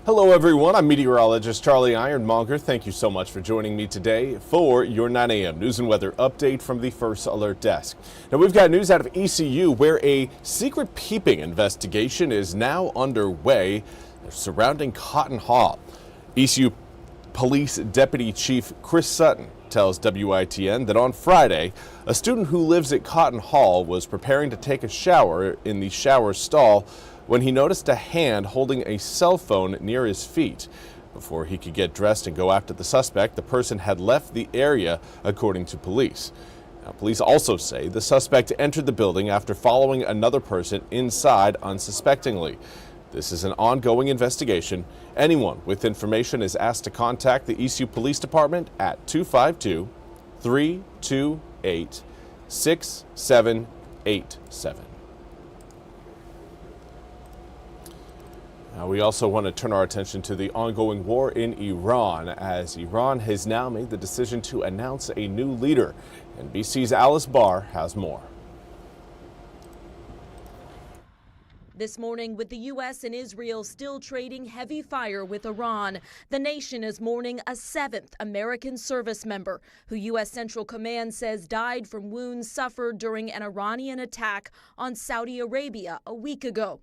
Hello everyone, I'm Meteorologist Charlie Ironmonger. Thank you so much for joining me today for your 9 a.m. news and weather update from the First Alert Desk. Now we've got news out of ECU where a secret peeping investigation is now underway surrounding Cotton Hall. ECU Police Deputy Chief Chris Sutton tells WITN that on Friday, a student who lives at Cotton Hall was preparing to take a shower in the shower stall when he noticed a hand holding a cell phone near his feet. Before he could get dressed and go after the suspect, the person had left the area, according to police. Now, police also say the suspect entered the building after following another person inside unsuspectingly. This is an ongoing investigation. Anyone with information is asked to contact the ECU Police Department at 252-328-6787. Now, we also want to turn our attention to the ongoing war in Iran, as Iran has now made the decision to announce a new leader. And BC's Alice Barr has more. This morning, with the U.S. and Israel still trading heavy fire with Iran, the nation is mourning a 7th American service member who U.S. Central Command says died from wounds suffered during an Iranian attack on Saudi Arabia a week ago.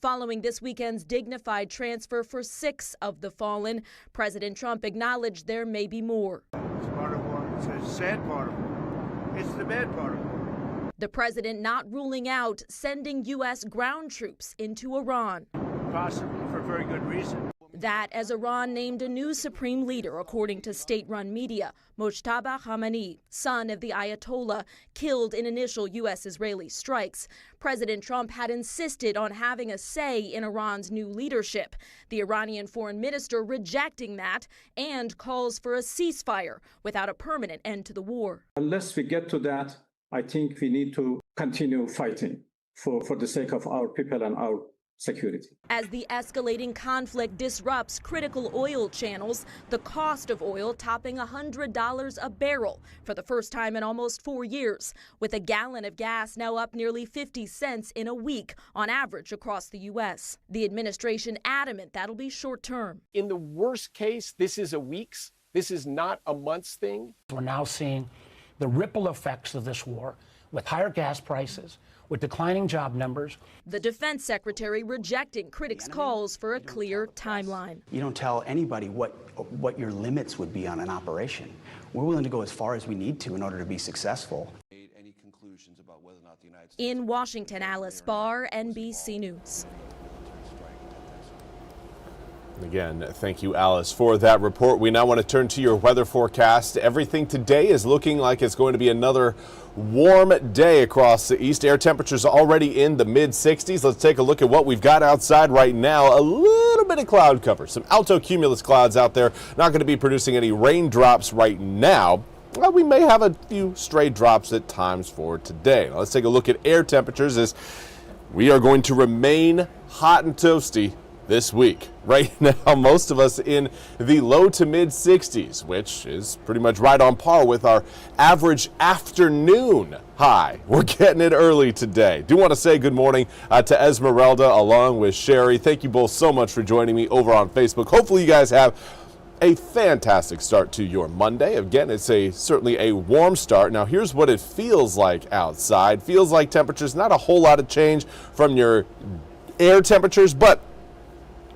Following this weekend's dignified transfer for 6 of the fallen, President Trump acknowledged there may be more. It's part of war. It's a sad part of war. It's the bad part of war. The president not ruling out sending U.S. ground troops into Iran. Possibly for very good reason. That as Iran named a new supreme leader, according to state-run media, Mojtaba Khamenei, son of the Ayatollah, killed in initial U.S.-Israeli strikes. President Trump had insisted on having a say in Iran's new leadership. The Iranian foreign minister rejecting that and calls for a ceasefire without a permanent end to the war. Unless we get to that, I think we need to continue fighting for the sake of our people and our security. As the escalating conflict disrupts critical oil channels, the cost of oil topping $100 a barrel for the first time in almost 4 years, with a gallon of gas now up nearly 50 cents in a week on average across the U.S. The administration adamant that'll be short term. In the worst case, this is a week's, this is not a month's thing. We're now seeing the ripple effects of this war with higher gas prices, with declining job numbers. The defense secretary rejecting critics' calls for a clear timeline. You don't tell anybody what your limits would be on an operation. We're willing to go as far as we need to in order to be successful. In Washington, Alice Barr, NBC News. Again, thank you, Alice, for that report. We now want to turn to your weather forecast. Everything today is looking like it's going to be another warm day across the east. Air temperatures already in the mid-60s. Let's take a look at what we've got outside right now. A little bit of cloud cover, some alto cumulus clouds out there. Not going to be producing any raindrops right now. Well, we may have a few stray drops at times for today. Now, let's take a look at air temperatures as we are going to remain hot and toasty this week. Right now, most of us in the low to mid 60s, which is pretty much right on par with our average afternoon high. We're getting it early today. Do want to say good morning to Esmeralda along with Sherry. Thank you both so much for joining me over on Facebook. Hopefully you guys have a fantastic start to your Monday. Again, it's certainly a warm start. Now, here's what it feels like outside. Feels like temperatures, not a whole lot of change from your air temperatures, but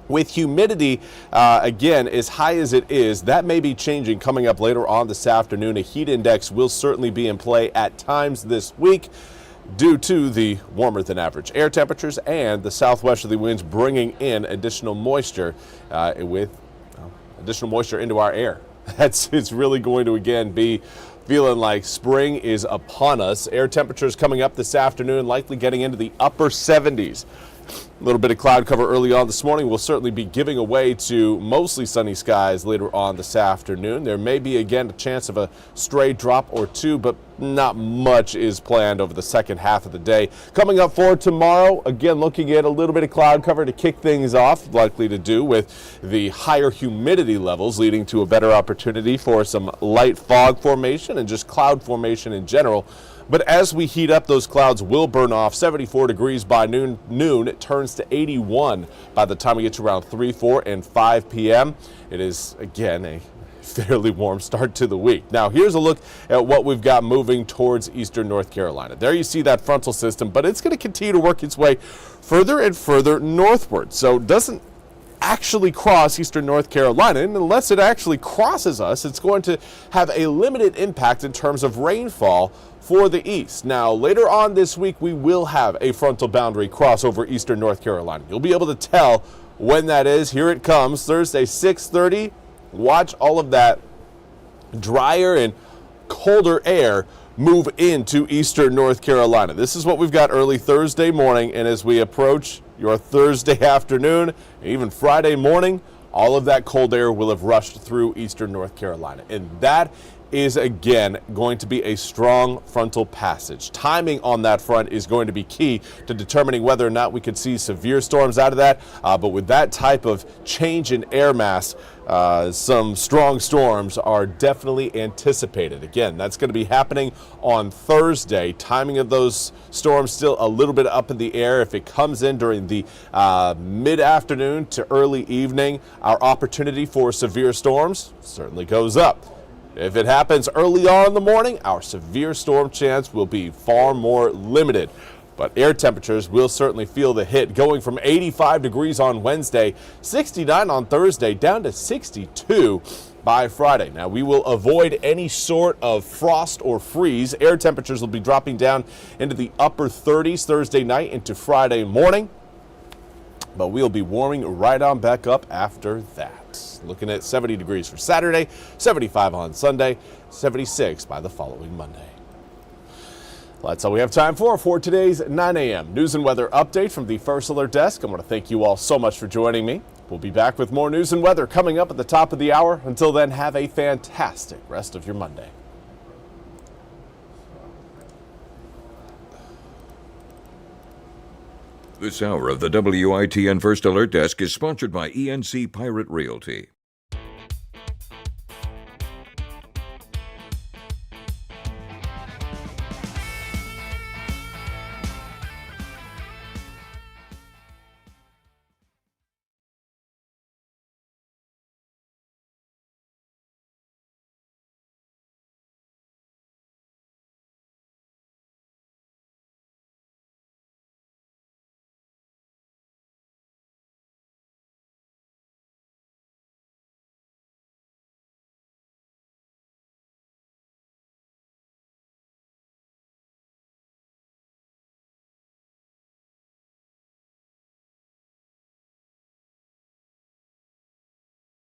with humidity, again, as high as it is, that may be changing coming up later on this afternoon. A heat index will certainly be in play at times this week due to the warmer than average air temperatures and the southwesterly winds bringing in additional moisture additional moisture into our air. It's really going to, again, be feeling like spring is upon us. Air temperatures coming up this afternoon, likely getting into the upper 70s. A little bit of cloud cover early on this morning. We'll certainly be giving away to mostly sunny skies later on this afternoon. There may be, again, a chance of a stray drop or two, but not much is planned over the second half of the day. Coming up for tomorrow, again, looking at a little bit of cloud cover to kick things off, likely to do with the higher humidity levels, leading to a better opportunity for some light fog formation and just cloud formation in general But as we heat up, those clouds will burn off. 74 degrees by noon. It turns to 81 by the time we get to around 3, 4, and 5 p.m. It is, again, a fairly warm start to the week. Now, here's a look at what we've got moving towards eastern North Carolina. There you see that frontal system, but it's going to continue to work its way further and further northward. So it doesn't actually cross eastern North Carolina, and unless it actually crosses us, it's going to have a limited impact in terms of rainfall for the east. Now, later on this week, we will have a frontal boundary cross over eastern North Carolina. You'll be able to tell when that is. Here it comes, Thursday, 6:30. Watch all of that drier and colder air move into eastern North Carolina. This is what we've got early Thursday morning, and as we approach your Thursday afternoon, even Friday morning, all of that cold air will have rushed through eastern North Carolina. And that is, again, going to be a strong frontal passage. Timing on that front is going to be key to determining whether or not we could see severe storms out of that. But with that type of change in air mass, some strong storms are definitely anticipated. Again, that's going to be happening on Thursday. Timing of those storms still a little bit up in the air. If it comes in during the mid-afternoon to early evening, our opportunity for severe storms certainly goes up. If it happens early on in the morning, our severe storm chance will be far more limited. But air temperatures will certainly feel the hit, going from 85 degrees on Wednesday, 69 on Thursday, down to 62 by Friday. Now, we will avoid any sort of frost or freeze. Air temperatures will be dropping down into the upper 30s Thursday night into Friday morning. But we'll be warming right on back up after that. Looking at 70 degrees for Saturday, 75 on Sunday, 76 by the following Monday. Well, that's all we have time for today's 9 a.m. news and weather update from the First Alert Desk. I want to thank you all so much for joining me. We'll be back with more news and weather coming up at the top of the hour. Until then, have a fantastic rest of your Monday. This hour of the WITN First Alert Desk is sponsored by ENC Pirate Realty.